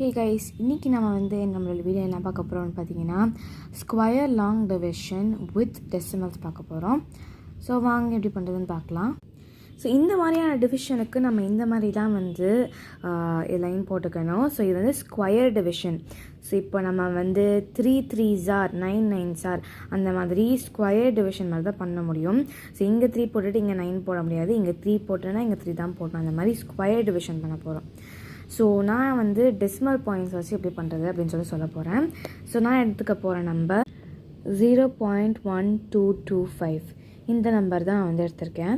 Hey guys, இன்றைக்கி நம்ம நம்மளோட வீடியோ என்ன பார்க்க போகிறோம்னு பார்த்தீங்கன்னா square long division with decimals பார்க்க போகிறோம். ஸோ வாங்க எப்படி பண்ணுறதுன்னு பார்க்கலாம். ஸோ இந்த மாதிரியான டிவிஷனுக்கு நம்ம இந்த மாதிரி தான் லைன் போட்டுக்கணும். ஸோ இது ஸ்கொயர் டிவிஷன். ஸோ இப்போ நம்ம 3 3s ஆர் 9 9s ஆர் அந்த மாதிரி ஸ்கொயர் டிவிஷன் மாதிரி தான் பண்ண முடியும். ஸோ இங்கே 3 போட்டுட்டு இங்கே 9 போட முடியாது. இங்கே 3 போட்டோன்னா இங்கே 3 தான் போடணும். அந்த மாதிரி ஸ்கொயர் டிவிஷன் பண்ண போகிறோம். ஸோ நான் டெசிமல் பாயிண்ட்ஸ் வச்சு எப்படி பண்ணுறது அப்படின்னு சொல்ல போகிறேன். ஸோ நான் எடுத்துக்க போகிற நம்பர் 0.1225. இந்த நம்பர் தான் நான் எடுத்திருக்கேன்.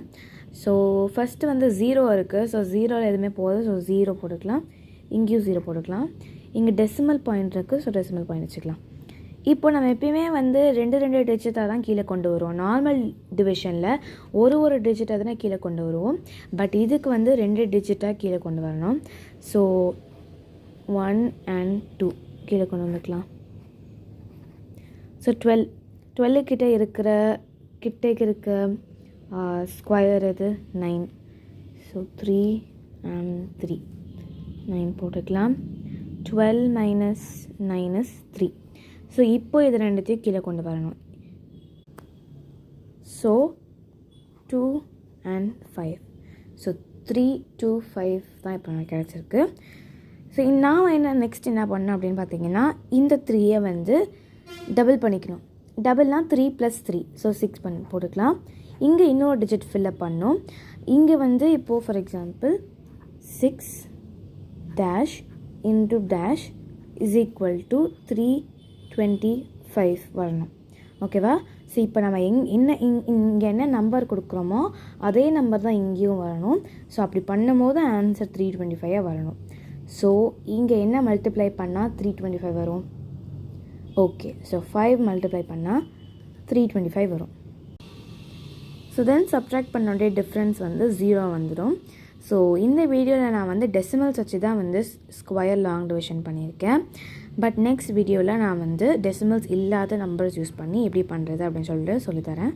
ஸோ ஃபஸ்ட்டு 0 இருக்குது. ஸோ 0ல் எதுவுமே போகுது. ஸோ 0 போட்டுக்கலாம். இங்கேயும் 0 போட்டுக்கலாம். இங்கே டெசிமல் பாயிண்ட் இருக்குது. ஸோ டெசிமல் பாயிண்ட் வச்சுக்கலாம். இப்போ நம்ம எப்பயுமே 2 டிஜிட்டாக தான் கீழே கொண்டு வருவோம். நார்மல் டிவிஷனில் ஒரு டிஜிட்டாக தானே கீழே கொண்டு வருவோம். பட் இதுக்கு 2 டிஜிட்டாக கீழே கொண்டு வரணும். ஸோ 1 and 2 கீழே கொண்டு வந்துக்கலாம். ஸோ 12 கிட்டே இருக்க ஸ்கொயர் இது 9. ஸோ 3 and 3 9 போட்டுக்கலாம். 12 minus 9 is 3. ஸோ இப்போ இது ரெண்டுத்தையும் கீழே கொண்டு வரணும். So 2 and 5. ஸோ 3 2 5 தான் இப்போ எனக்கு கிடச்சிருக்கு. ஸோ நான் நெக்ஸ்ட் என்ன பண்ணணும் அப்படின்னு பார்த்தீங்கன்னா இந்த 3ஐ டபுள் பண்ணிக்கணும். டபுள்னால் 3 + 3. ஸோ 6 போட்டுக்கலாம். இங்கே இன்னொரு டிஜிட் ஃபில்லப் பண்ணணும். இங்கே இப்போது for example 6 dash into dash is equal to 325 வரணும். ஓகேவா? ஸோ இப்போ நம்ம இங்கே என்ன நம்பர் கொடுக்குறோமோ அதே நம்பர் தான் இங்கேயும் வரணும். ஸோ அப்படி பண்ணும்போது ஆன்சர் 325 வரணும். ஸோ இங்கே என்ன மல்டிப்ளை பண்ணால் 325 வரும்? ஓகே. ஸோ 5 மல்டிப்ளை பண்ணால் 325 வரும். ஸோ தென் சப்ட்ராக்ட் பண்ணோடைய டிஃப்ரென்ஸ் 0 வந்துடும். ஸோ இந்த வீடியோவில் நான் டெசிமல்ஸ் வச்சு தான் ஸ்கொயர் லாங் டிவிஷன் பண்ணியிருக்கேன். பட் நெக்ஸ்ட் வீடியோவில் நான் டெசிமல்ஸ் இல்லாத நம்பர்ஸ் யூஸ் பண்ணி எப்படி பண்ணுறது அப்படின்னு சொல்லித்தரேன்.